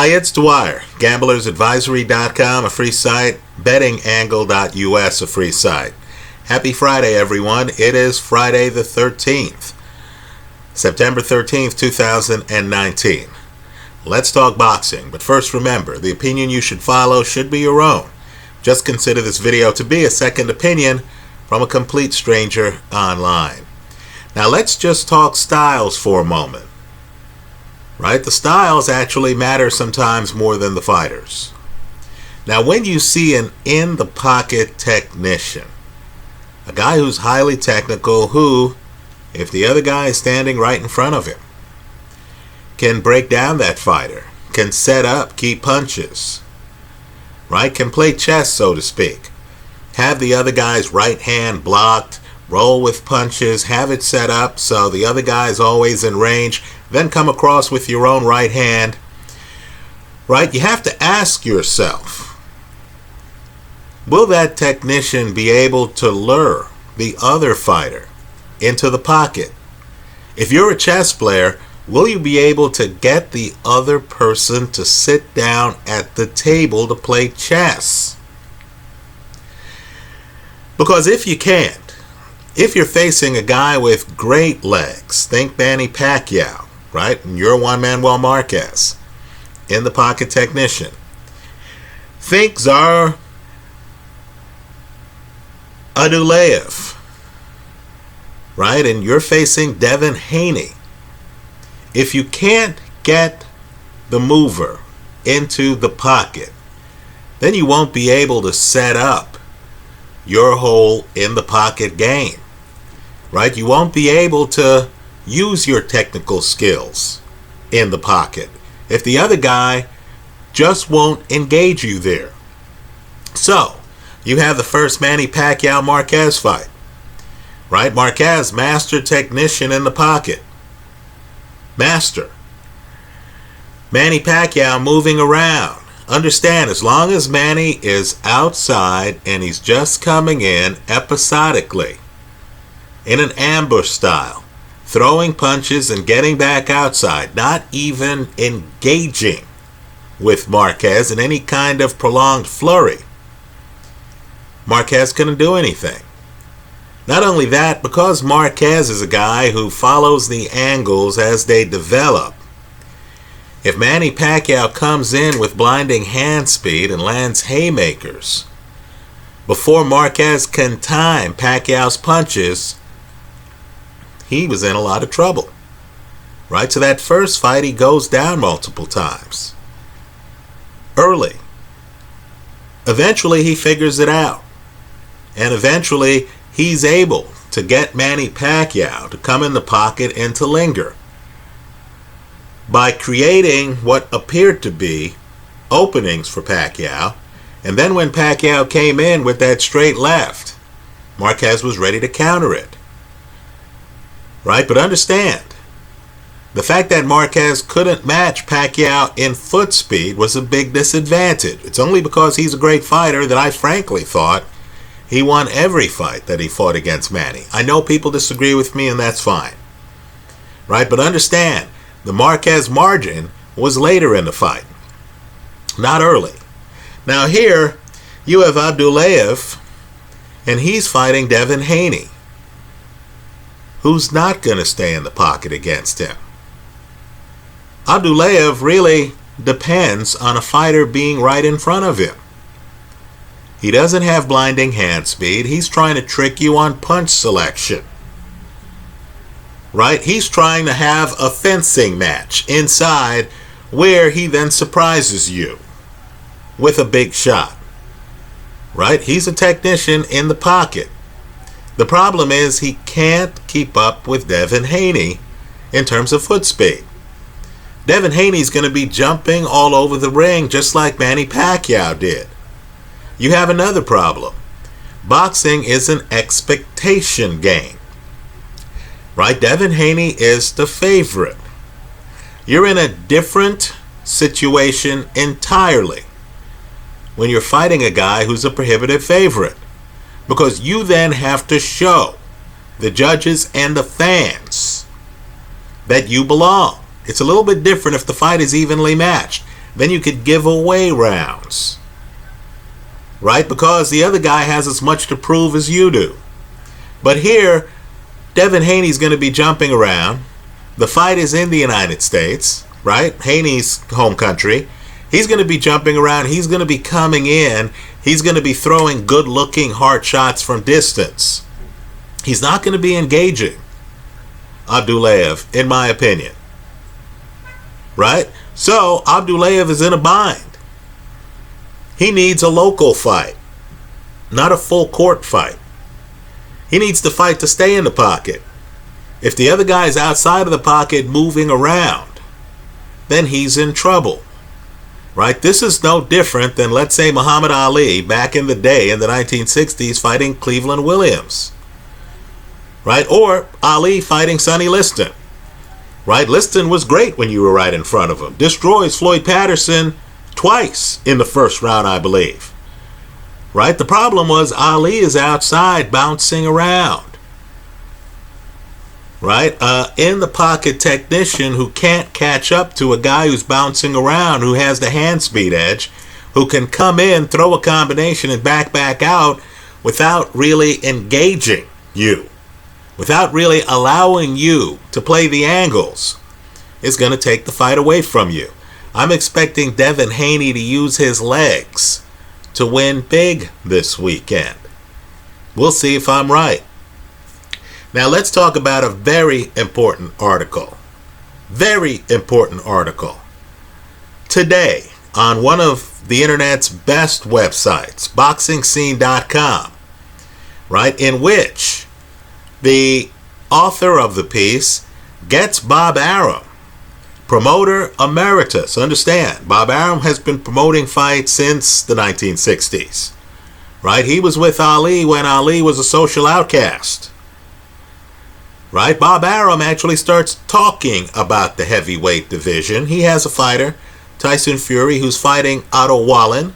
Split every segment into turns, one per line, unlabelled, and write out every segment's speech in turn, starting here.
Hi, it's Dwyer, gamblersadvisory.com, a free site, bettingangle.us, a free site. Happy Friday, everyone. It is Friday the 13th, September 13th, 2019. Let's talk boxing, but first remember, the opinion you should follow should be your own. Just consider this video to be a second opinion from a complete stranger online. Now let's just talk styles for a moment. Right? The styles actually matter sometimes more than the fighters. Now when you see an in-the-pocket technician, a guy who's highly technical who, if the other guy is standing right in front of him, can break down that fighter, can set up key punches, right? Can play chess, so to speak. Have the other guy's right hand blocked, roll with punches, have it set up so the other guy is always in range, then come across with your own right hand, right? You have to ask yourself, will that technician be able to lure the other fighter into the pocket? If you're a chess player, will you be able to get the other person to sit down at the table to play chess? Because if you can't, if you're facing a guy with great legs, think Manny Pacquiao, right? And you're Juan Manuel Marquez, in the pocket technician. Think Abdullaev, right? And you're facing Devin Haney. If you can't get the mover into the pocket, then you won't be able to set up your whole in the pocket game, right? You won't be able to use your technical skills in the pocket if the other guy just won't engage you there. So you have the first Manny Pacquiao Marquez fight, right? Marquez, master technician in the pocket, master. Manny Pacquiao moving around. Understand, as long as Manny is outside and he's just coming in episodically in an ambush style, throwing punches and getting back outside, not even engaging with Marquez in any kind of prolonged flurry, Marquez couldn't do anything. Not only that, because Marquez is a guy who follows the angles as they develop, if Manny Pacquiao comes in with blinding hand speed and lands haymakers before Marquez can time Pacquiao's punches, he was in a lot of trouble, right? So that first fight, he goes down multiple times early. Eventually, he figures it out. And eventually, he's able to get Manny Pacquiao to come in the pocket and to linger by creating what appeared to be openings for Pacquiao. And then when Pacquiao came in with that straight left, Marquez was ready to counter it. Right? But understand, the fact that Marquez couldn't match Pacquiao in foot speed was a big disadvantage. It's only because he's a great fighter that I frankly thought he won every fight that he fought against Manny. I know people disagree with me, and that's fine. Right? But understand, the Marquez margin was later in the fight, not early. Now here, you have Abdullaev, and he's fighting Devin Haney, who's not going to stay in the pocket against him. Abdullaev really depends on a fighter being right in front of him. He doesn't have blinding hand speed. He's trying to trick you on punch selection. Right? He's trying to have a fencing match inside where he then surprises you with a big shot. Right? He's a technician in the pocket. The problem is he can't keep up with Devin Haney in terms of foot speed. Devin Haney's going to be jumping all over the ring just like Manny Pacquiao did. You have another problem. Boxing is an expectation game. Right? Devin Haney is the favorite. You're in a different situation entirely when you're fighting a guy who's a prohibitive favorite, because you then have to show the judges and the fans that you belong. It's a little bit different if the fight is evenly matched. then you could give away rounds. Right? Because the other guy has as much to prove as you do. But here, Devin Haney's going to be jumping around. The fight is in the United States, right? Haney's home country. He's going to be jumping around. He's going to be coming in. He's going to be throwing good-looking hard shots from distance. He's not going to be engaging Abdullaev, in my opinion. Right? So, Abdullaev is in a bind. He needs a local fight, not a full court fight. He needs the fight to stay in the pocket. If the other guy is outside of the pocket moving around, then he's in trouble. Right? This is no different than, let's say, Muhammad Ali back in the day in the 1960s fighting Cleveland Williams. Right? Or Ali fighting Sonny Liston. Right? Liston was great when you were right in front of him. Destroys Floyd Patterson twice in the first round, I believe. Right? The problem was Ali is outside bouncing around. Right? In the pocket technician who can't catch up to a guy who's bouncing around, who has the hand speed edge, who can come in, throw a combination and back out without really engaging you, without really allowing you to play the angles, is going to take the fight away from you. I'm expecting Devin Haney to use his legs to win big this weekend. We'll see if I'm right. Now let's talk about a very important article. Very important article. Today, on one of the internet's best websites, boxingscene.com, right, in which the author of the piece gets Bob Arum, promoter emeritus. Understand, Bob Arum has been promoting fights since the 1960s. Right? He was with Ali when Ali was a social outcast. Right? Bob Arum actually starts talking about the heavyweight division. He has a fighter, Tyson Fury, who's fighting Otto Wallin.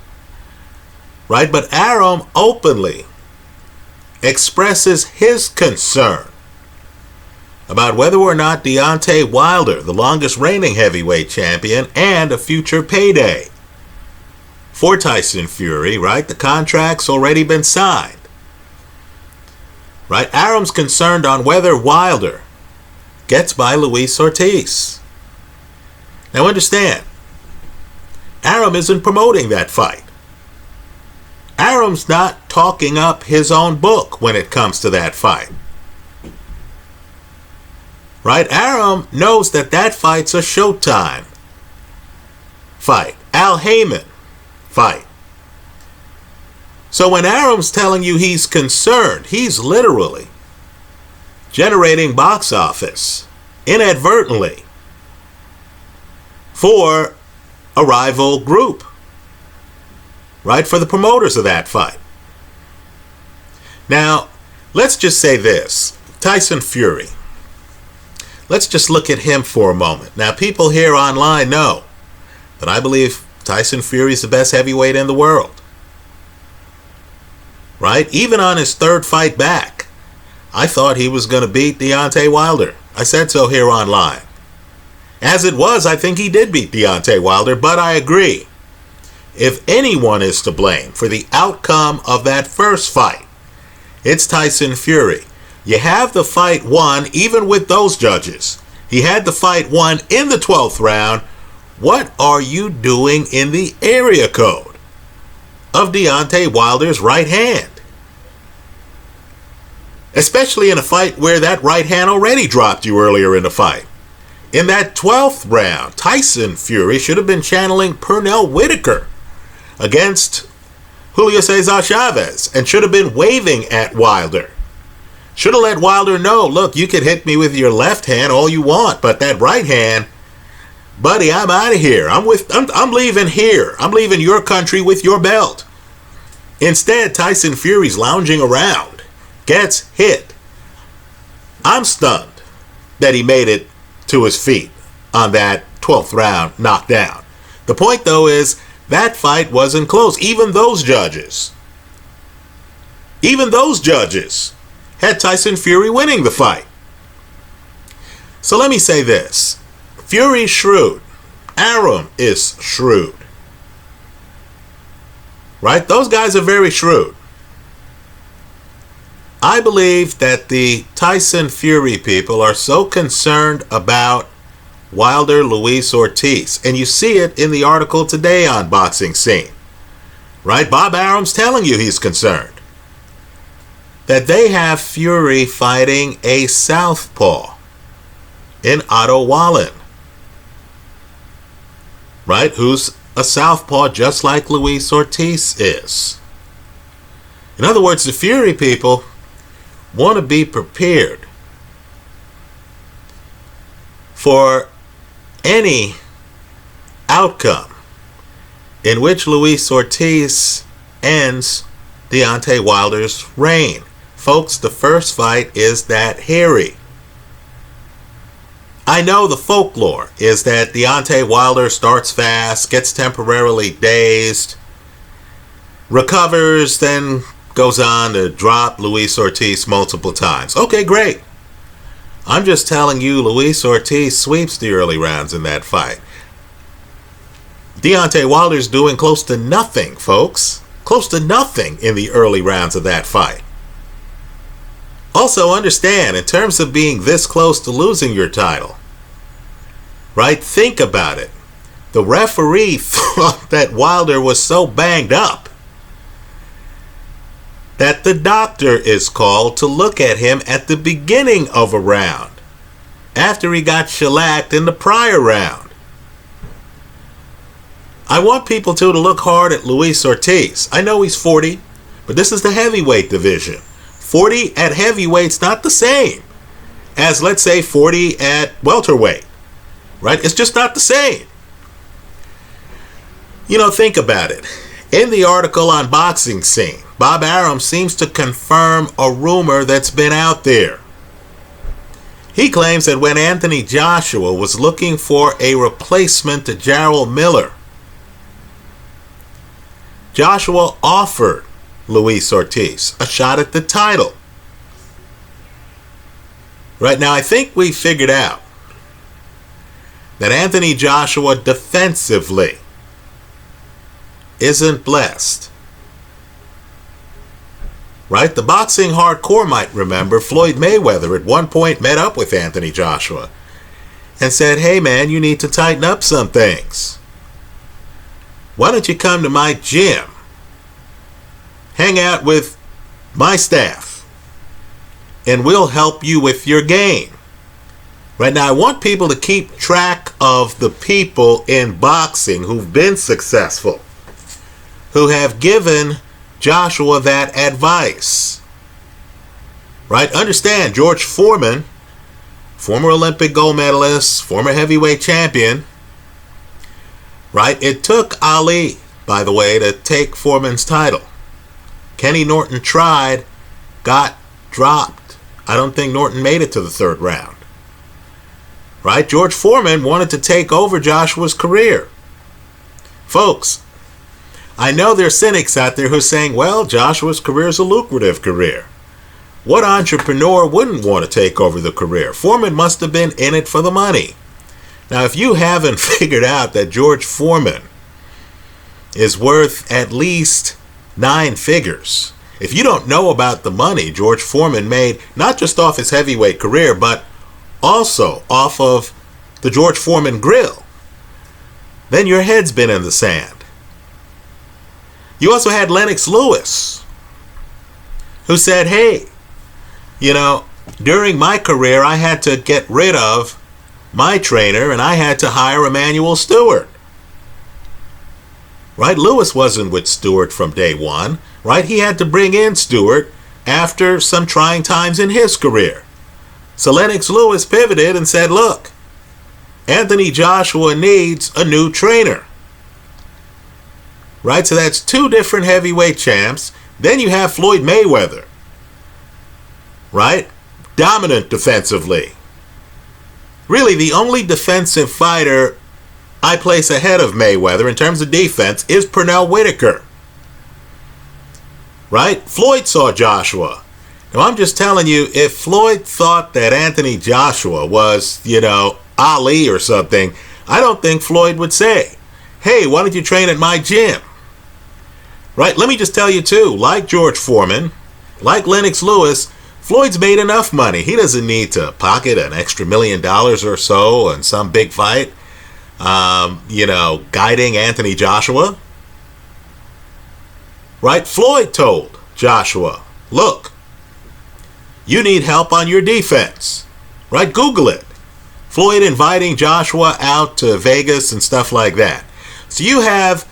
Right? But Arum openly expresses his concern about whether or not Deontay Wilder, the longest reigning heavyweight champion, and a future payday for Tyson Fury, right? The contract's already been signed. Right? Arum's concerned on whether Wilder gets by Luis Ortiz. Now understand, Arum isn't promoting that fight. Arum's not talking up his own book when it comes to that fight. Right? Arum knows that that fight's a Showtime fight. Al Heyman fight. So when Arum's telling you he's concerned, he's literally generating box office inadvertently for a rival group. Right? For the promoters of that fight. Now, let's just say this. Tyson Fury. Let's just look at him for a moment. Now, people here online know that I believe Tyson Fury is the best heavyweight in the world. Right? Even on his third fight back, I thought he was going to beat Deontay Wilder. I said so here online. As it was, I think he did beat Deontay Wilder, but I agree. If anyone is to blame for the outcome of that first fight, it's Tyson Fury. You have the fight won even with those judges. He had the fight won in the 12th round. What are you doing in the area code of Deontay Wilder's right hand? Especially in a fight where that right hand already dropped you earlier in the fight. In that 12th round, Tyson Fury should have been channeling Pernell Whitaker against Julio Cesar Chavez and should have been waving at Wilder. Should have let Wilder know, look, you can hit me with your left hand all you want, but that right hand, buddy, I'm out of here. I'm leaving here. I'm leaving your country with your belt. Instead, Tyson Fury's lounging around, gets hit. I'm stunned that he made it to his feet on that 12th round knockdown. The point, though, is that fight wasn't close. Even those judges had Tyson Fury winning the fight. So let me say this. Fury's shrewd. Arum is shrewd. Right? Those guys are very shrewd. I believe that the Tyson Fury people are so concerned about Wilder Luis Ortiz. And you see it in the article today on Boxing Scene. Right? Bob Arum's telling you he's concerned that they have Fury fighting a southpaw in Otto Wallin. Right? Who's a southpaw just like Luis Ortiz is. In other words, the Fury people want to be prepared for any outcome in which Luis Ortiz ends Deontay Wilder's reign. Folks, the first fight is that hairy. I know the folklore is that Deontay Wilder starts fast, gets temporarily dazed, recovers, then goes on to drop Luis Ortiz multiple times. Okay, great. I'm just telling you, Luis Ortiz sweeps the early rounds in that fight. Deontay Wilder's doing close to nothing, folks. Close to nothing in the early rounds of that fight. Also understand, in terms of being this close to losing your title, right? Think about it. The referee thought that Wilder was so banged up that the doctor is called to look at him at the beginning of a round, after he got shellacked in the prior round. I want people to look hard at Luis Ortiz. I know he's 40, but this is the heavyweight division. 40 at heavyweight's not the same as, let's say, 40 at welterweight. Right? It's just not the same. You know, think about it. In the article on Boxing Scene, Bob Arum seems to confirm a rumor that's been out there. He claims that when Anthony Joshua was looking for a replacement to Jarrell Miller, Joshua offered Luis Ortiz a shot at the title. Right now, I think we figured out that Anthony Joshua defensively isn't blessed. Right? The boxing hardcore might remember Floyd Mayweather at one point met up with Anthony Joshua and said, "Hey man, you need to tighten up some things. Why don't you come to my gym? Hang out with my staff and we'll help you with your game." Right now, I want people to keep track of the people in boxing who've been successful, who have given Joshua that advice. Right? Understand, George Foreman, former Olympic gold medalist, former heavyweight champion. Right? It took Ali, by the way, to take Foreman's title. Kenny Norton tried, got dropped. I don't think Norton made it to the third round. Right? George Foreman wanted to take over Joshua's career. Folks, I know there are cynics out there who are saying, well, Joshua's career is a lucrative career. What entrepreneur wouldn't want to take over the career? Foreman must have been in it for the money. Now, if you haven't figured out that George Foreman is worth at least 9 figures, if you don't know about the money George Foreman made, not just off his heavyweight career, but also off of the George Foreman grill, then your head's been in the sand. You also had Lennox Lewis, who said, hey, you know, during my career, I had to get rid of my trainer and I had to hire Emanuel Stewart. Right? Lewis wasn't with Stewart from day one. Right? He had to bring in Stewart after some trying times in his career. So Lennox Lewis pivoted and said, look, Anthony Joshua needs a new trainer. Right? So that's 2 different heavyweight champs. Then you have Floyd Mayweather. Right? Dominant defensively. Really, the only defensive fighter I place ahead of Mayweather in terms of defense is Pernell Whitaker. Right? Floyd saw Joshua. Now, I'm just telling you, if Floyd thought that Anthony Joshua was, you know, Ali or something, I don't think Floyd would say, hey, why don't you train at my gym? Right? Let me just tell you too, like George Foreman, like Lennox Lewis, Floyd's made enough money. He doesn't need to pocket an extra $1 million or so in some big fight, guiding Anthony Joshua. Right? Floyd told Joshua, look, you need help on your defense. Right? Google it. Floyd inviting Joshua out to Vegas and stuff like that. So you have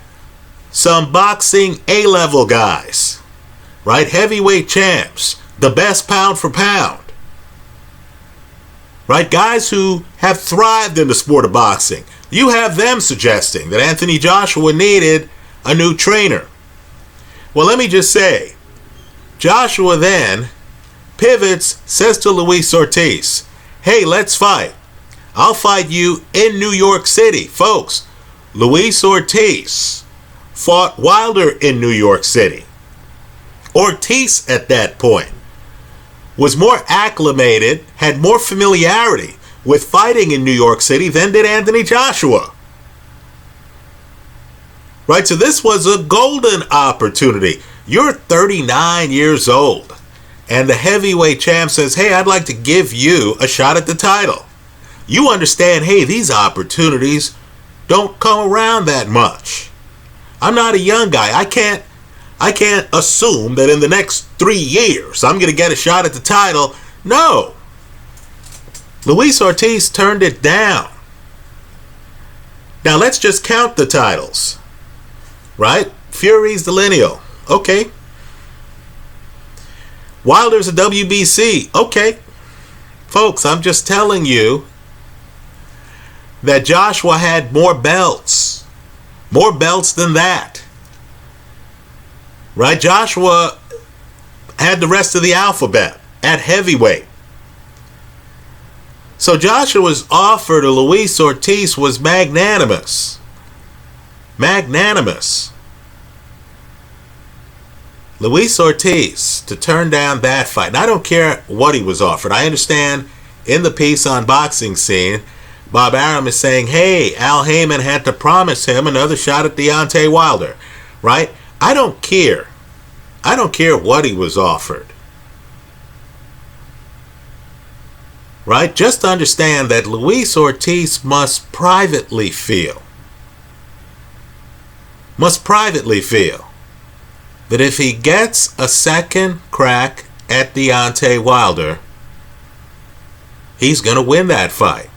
some boxing A-level guys, right? Heavyweight champs, the best pound for pound, right? Guys who have thrived in the sport of boxing. You have them suggesting that Anthony Joshua needed a new trainer. Well, let me just say, Joshua then pivots, says to Luis Ortiz, hey, let's fight. I'll fight you in New York City. Folks, Luis Ortiz fought Wilder in New York City. Ortiz at that point was more acclimated, had more familiarity with fighting in New York City than did Anthony Joshua. Right, so this was a golden opportunity. You're 39 years old, and the heavyweight champ says, hey, I'd like to give you a shot at the title. You understand, hey, these opportunities don't come around that much. I'm not a young guy. I can't assume that in the next 3 years I'm going to get a shot at the title. No. Luis Ortiz turned it down. Now let's just count the titles. Right? Fury's the lineal. Okay. Wilder's a WBC. Okay. Folks, I'm just telling you that Joshua had more belts. More belts than that. Right? Joshua had the rest of the alphabet at heavyweight. So Joshua's offer to Luis Ortiz was magnanimous. Magnanimous. Luis Ortiz to turn down that fight. And I don't care what he was offered. I understand in the piece on Boxing Scene, Bob Arum is saying, hey, Al Heyman had to promise him another shot at Deontay Wilder. Right? I don't care. I don't care what he was offered. Right? Just understand that Luis Ortiz must privately feel that if he gets a second crack at Deontay Wilder, he's going to win that fight.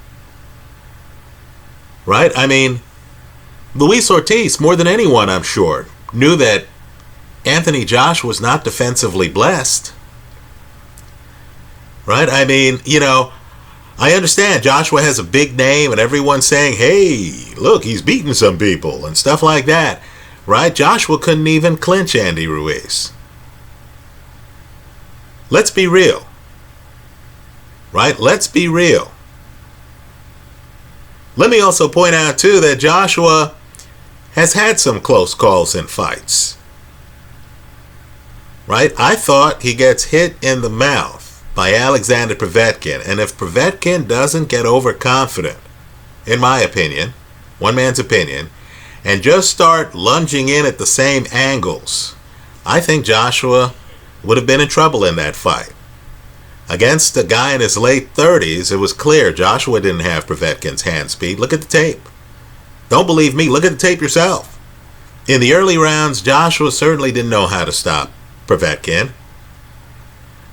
Right? I mean, Luis Ortiz, more than anyone, I'm sure, knew that Anthony Joshua was not defensively blessed. Right? I mean, I understand Joshua has a big name and everyone's saying, hey, look, he's beaten some people and stuff like that. Right? Joshua couldn't even clinch Andy Ruiz. Let's be real. Right? Let's be real. Let me also point out, too, that Joshua has had some close calls in fights. Right? I thought he gets hit in the mouth by Alexander Povetkin. And if Povetkin doesn't get overconfident, in my opinion, one man's opinion, and just start lunging in at the same angles, I think Joshua would have been in trouble in that fight. Against a guy in his late 30s, it was clear Joshua didn't have Povetkin's hand speed. Look at the tape. Don't believe me, look at the tape yourself. In the early rounds, Joshua certainly didn't know how to stop Povetkin.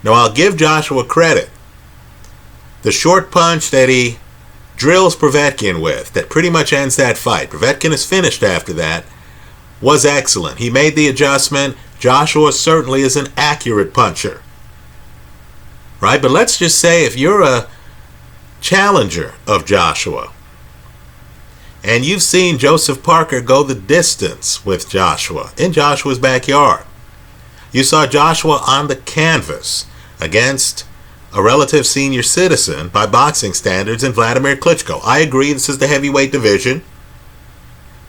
Now, I'll give Joshua credit. The short punch that he drills Povetkin with, that pretty much ends that fight, Povetkin is finished after that, was excellent. He made the adjustment. Joshua certainly is an accurate puncher. Right? But let's just say if you're a challenger of Joshua, and you've seen Joseph Parker go the distance with Joshua in Joshua's backyard. You saw Joshua on the canvas against a relative senior citizen by boxing standards in Vladimir Klitschko. I agree this is the heavyweight division.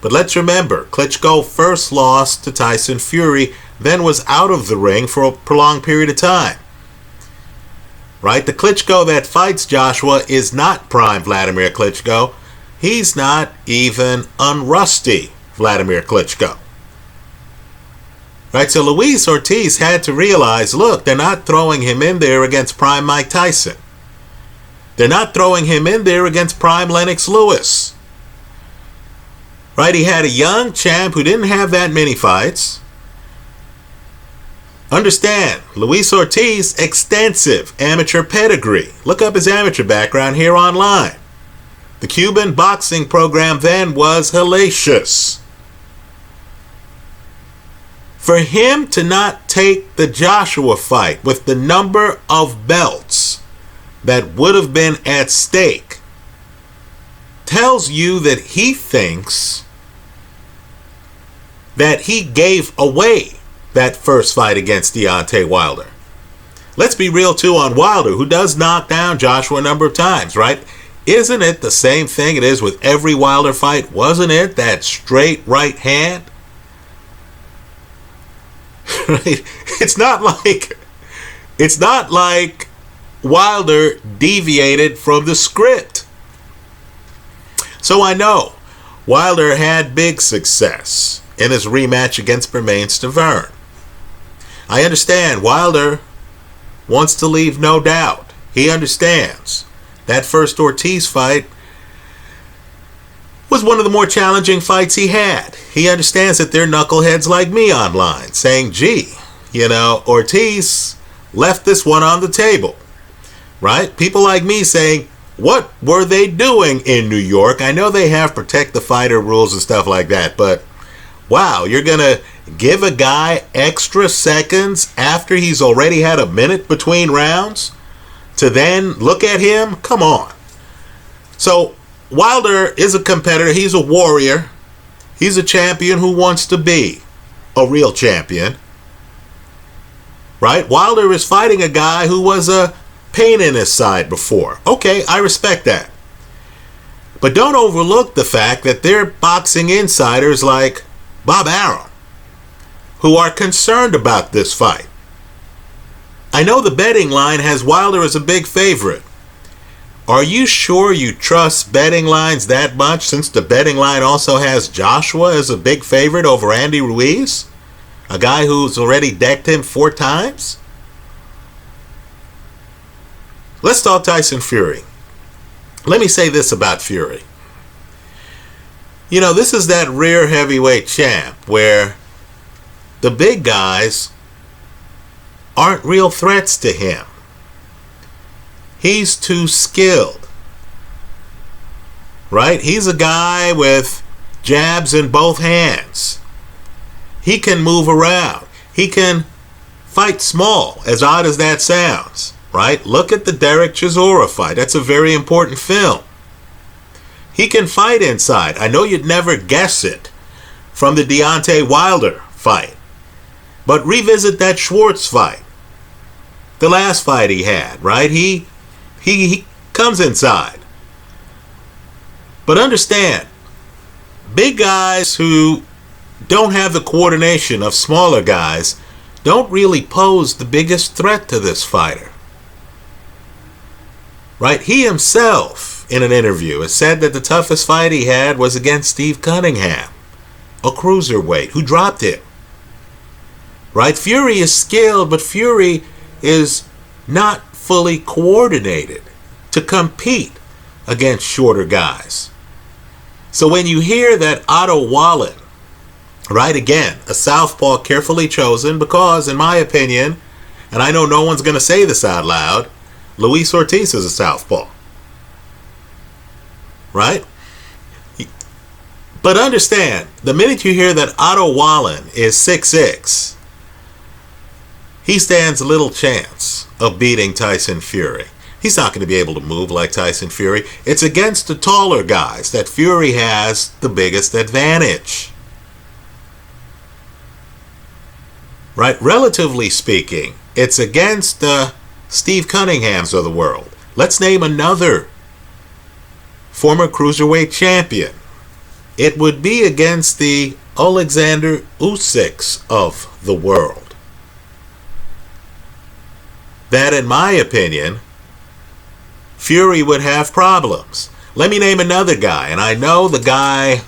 But let's remember, Klitschko first lost to Tyson Fury, then was out of the ring for a prolonged period of time. Right? The Klitschko that fights Joshua is not prime Vladimir Klitschko. He's not even unrusty Vladimir Klitschko. Right, so Luis Ortiz had to realize, look, they're not throwing him in there against prime Mike Tyson. They're not throwing him in there against prime Lennox Lewis. Right, he had a young champ who didn't have that many fights. Understand, Luis Ortiz, extensive amateur pedigree. Look up his amateur background here online. The Cuban boxing program then was hellacious. For him to not take the Joshua fight with the number of belts that would have been at stake tells you that he thinks that he gave away that first fight against Deontay Wilder. Let's be real too on Wilder, who does knock down Joshua a number of times, right? Isn't it the same thing it is with every Wilder fight? Wasn't it that straight right hand? Right? It's not like Wilder deviated from the script. So I know Wilder had big success in his rematch against Bermane Stiverne. I understand Wilder wants to leave no doubt. He understands that first Ortiz fight was one of the more challenging fights he had. He understands that there are knuckleheads like me online saying, gee, Ortiz left this one on the table. Right? People like me saying, what were they doing in New York? I know they have protect the fighter rules and stuff like that, but wow, you're going to give a guy extra seconds after he's already had a minute between rounds to then look at him? Come on. So Wilder is a competitor. He's a warrior. He's a champion who wants to be a real champion. Right? Wilder is fighting a guy who was a pain in his side before. Okay, I respect that. But don't overlook the fact that there are boxing insiders like Bob Arum who are concerned about this fight. I know the betting line has Wilder as a big favorite. Are you sure you trust betting lines that much, since the betting line also has Joshua as a big favorite over Andy Ruiz? A guy who's already decked him 4 times? Let's talk Tyson Fury. Let me say this about Fury. This is that rare heavyweight champ where the big guys aren't real threats to him. He's too skilled. Right? He's a guy with jabs in both hands. He can move around. He can fight small, as odd as that sounds. Right? Look at the Derek Chisora fight. That's a very important film. He can fight inside. I know you'd never guess it from the Deontay Wilder fight. But revisit that Schwartz fight. The last fight he had, right? He comes inside. But understand, big guys who don't have the coordination of smaller guys don't really pose the biggest threat to this fighter. Right? He himself, in an interview, has said that the toughest fight he had was against Steve Cunningham, a cruiserweight who dropped him. Right? Fury is skilled, but Fury is not fully coordinated to compete against shorter guys. So when you hear that Otto Wallin, right, again, a southpaw carefully chosen because, in my opinion, and I know no one's going to say this out loud, Luis Ortiz is a southpaw. Right? But understand, the minute you hear that Otto Wallin is 6'6", he stands little chance of beating Tyson Fury. He's not going to be able to move like Tyson Fury. It's against the taller guys that Fury has the biggest advantage. Right? Relatively speaking, it's against the Steve Cunninghams of the world. Let's name another former cruiserweight champion. It would be against the Alexander Usyks of the world. That, in my opinion, Fury would have problems. Let me name another guy, and I know the guy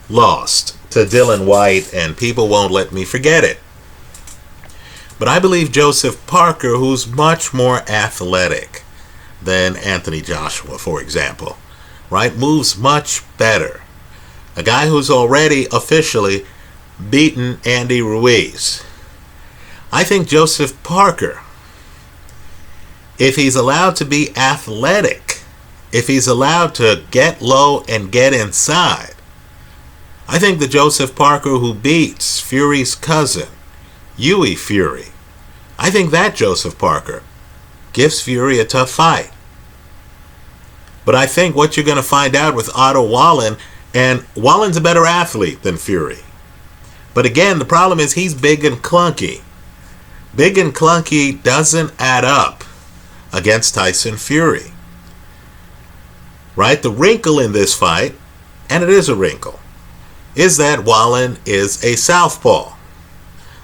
lost to Dylan White, and people won't let me forget it. But I believe Joseph Parker, who's much more athletic than Anthony Joshua, for example, right, moves much better. A guy who's already officially beaten Andy Ruiz. I think Joseph Parker, if he's allowed to be athletic, if he's allowed to get low and get inside, I think the Joseph Parker who beats Fury's cousin, Hughie Fury, I think that Joseph Parker gives Fury a tough fight. But I think what you're going to find out with Otto Wallin, and Wallin's a better athlete than Fury. But again, the problem is he's big and clunky. Big and clunky doesn't add up against Tyson Fury. Right? The wrinkle in this fight, and it is a wrinkle, is that Wallin is a southpaw.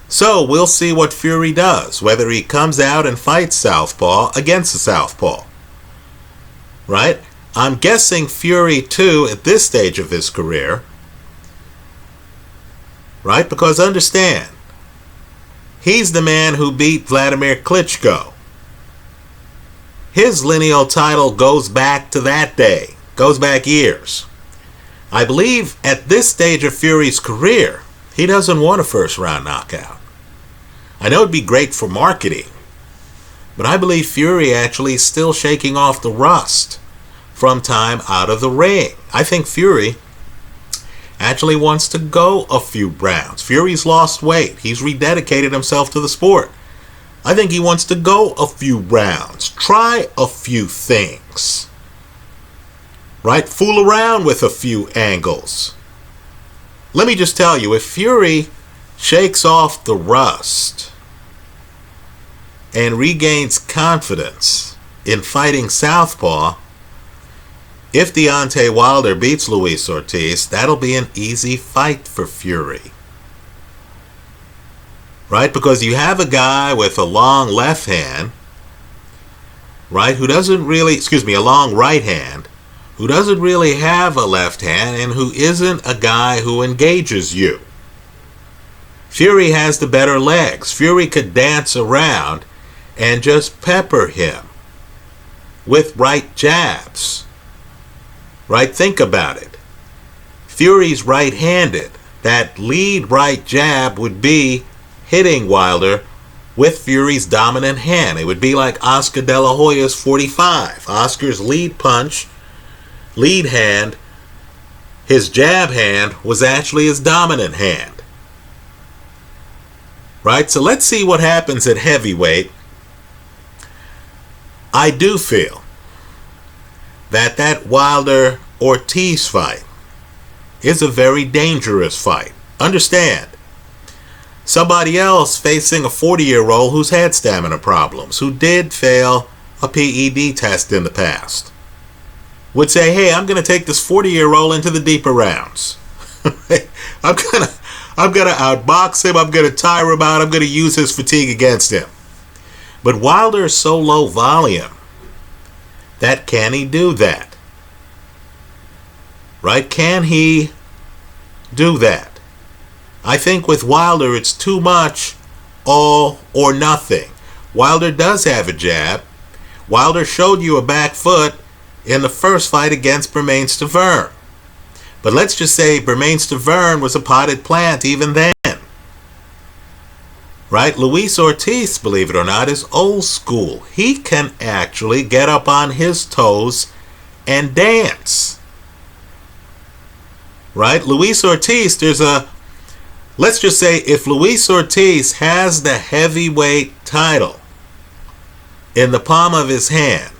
So we'll see what Fury does, whether he comes out and fights southpaw against a southpaw. Right? I'm guessing Fury too at this stage of his career. Right? Because understand, he's the man who beat Vladimir Klitschko. His lineal title goes back to that day, goes back years. I believe at this stage of Fury's career, he doesn't want a first round knockout. I know it'd be great for marketing, but I believe Fury actually is still shaking off the rust from time out of the ring. I think Fury actually wants to go a few rounds. Fury's lost weight. He's rededicated himself to the sport. I think he wants to go a few rounds, try a few things, right? Fool around with a few angles. Let me just tell you, if Fury shakes off the rust and regains confidence in fighting southpaw, if Deontay Wilder beats Luis Ortiz, that'll be an easy fight for Fury. Right? Because you have a guy with a long left hand, right, who doesn't really, a long right hand, who doesn't really have a left hand and who isn't a guy who engages you. Fury has the better legs. Fury could dance around and just pepper him with right jabs. Right? Think about it. Fury's right-handed. That lead right jab would be hitting Wilder with Fury's dominant hand. It would be like Oscar De La Hoya's 45. Oscar's lead punch, lead hand, his jab hand was actually his dominant hand. Right? So let's see what happens at heavyweight. I do feel that Wilder-Ortiz fight is a very dangerous fight. Understand, somebody else facing a 40-year-old who's had stamina problems, who did fail a PED test in the past, would say, hey, I'm going to take this 40-year-old into the deeper rounds. I'm going to outbox him. I'm going to tire him out. I'm going to use his fatigue against him. But Wilder is so low volume that can he do that? Right? Can he do that? I think with Wilder it's too much all or nothing. Wilder does have a jab. Wilder showed you a back foot in the first fight against Bermane Stiverne. But let's just say Bermane Stiverne was a potted plant even then. Right? Luis Ortiz, believe it or not, is old school. He can actually get up on his toes and dance. Right? Luis Ortiz, let's just say if Luis Ortiz has the heavyweight title in the palm of his hand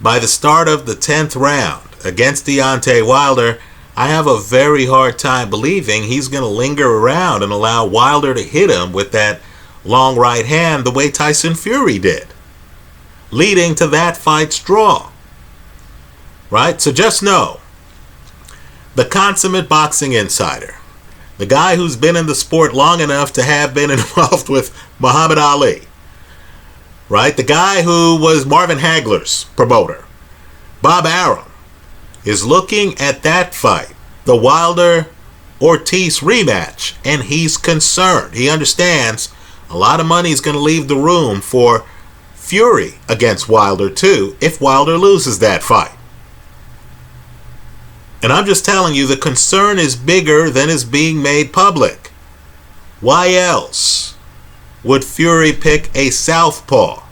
by the start of the 10th round against Deontay Wilder, I have a very hard time believing he's going to linger around and allow Wilder to hit him with that long right hand the way Tyson Fury did, leading to that fight's draw. Right? So just know, the consummate boxing insider, the guy who's been in the sport long enough to have been involved with Muhammad Ali, right? The guy who was Marvin Hagler's promoter, Bob Arum, is looking at that fight, the Wilder-Ortiz rematch, and he's concerned. He understands a lot of money is going to leave the room for Fury against Wilder too if Wilder loses that fight. And I'm just telling you, the concern is bigger than is being made public. Why else would Fury pick a southpaw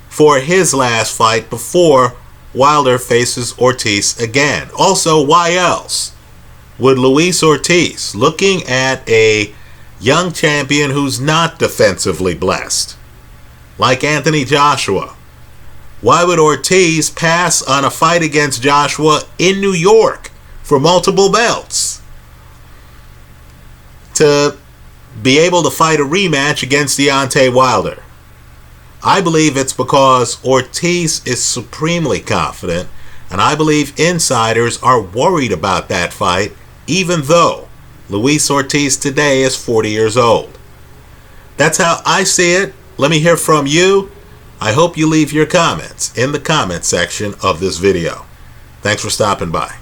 for his last fight before Wilder faces Ortiz again? Also, why else would Luis Ortiz, looking at a young champion who's not defensively blessed, like Anthony Joshua, why would Ortiz pass on a fight against Joshua in New York for multiple belts to be able to fight a rematch against Deontay Wilder? I believe it's because Ortiz is supremely confident, and I believe insiders are worried about that fight, even though Luis Ortiz today is 40 years old. That's how I see it. Let me hear from you. I hope you leave your comments in the comment section of this video. Thanks for stopping by.